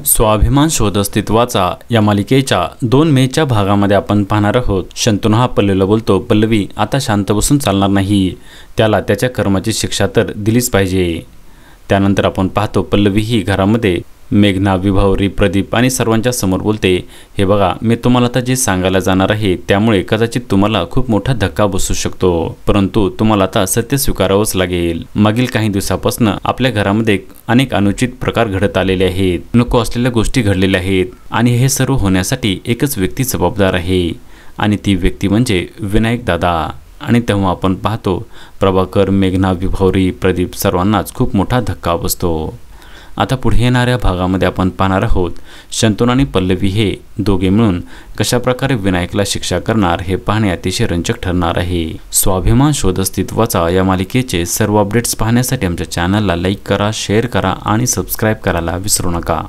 स्वाभिमान शोध अस्तित्वाचा या मालिकेच्या 2 मेच्या भागामध्ये आपण पाहणार आहोत। शंतनू हा पल्लवीला बोलतो, पल्लवी आता शांत बसून चालणार नाही, त्याला त्याच्या कर्माची शिक्षा तर दिलीच पाहिजे। त्यानंतर आपण पाहतो पल्लवी ही घरामध्ये मेघना, विभावरी, प्रदीप आणि सर्वांच्या समोर बोलते, हे बघा मी तुम्हाला आता जे सांगायला जाणार आहे त्यामुळे कदाचित तुम्हाला खूप मोठा धक्का बसू शकतो, परंतु तुम्हाला आता सत्य स्वीकारावंच लागेल। मागील काही दिवसापासून आपल्या घरामध्ये अनेक अनुचित प्रकार घडत आलेले आहेत, नको असलेल्या गोष्टी घडलेल्या आहेत आणि हे सर्व होण्यासाठी एकच व्यक्ती जबाबदार आहे आणि ती व्यक्ती म्हणजे विनायक दादा। आणि तेव्हा आपण पाहतो प्रभाकर, मेघना, विभावरी, प्रदीप सर्वांनाच खूप मोठा धक्का बसतो। आता पुढे येणाऱ्या भागामध्ये आपण पाहणार आहोत शंतनू आणि पल्लवी हे दोघे मिळून कशाप्रकारे विनायकला शिक्षा करणार हे पाहणे अतिशय रंजक ठरणार आहे। स्वाभिमान शोध अस्तित्वाचा या मालिकेचे सर्व अपडेट्स पाहण्यासाठी आमच्या चॅनलला लाईक करा, शेअर करा आणि सबस्क्राईब करायला विसरू नका।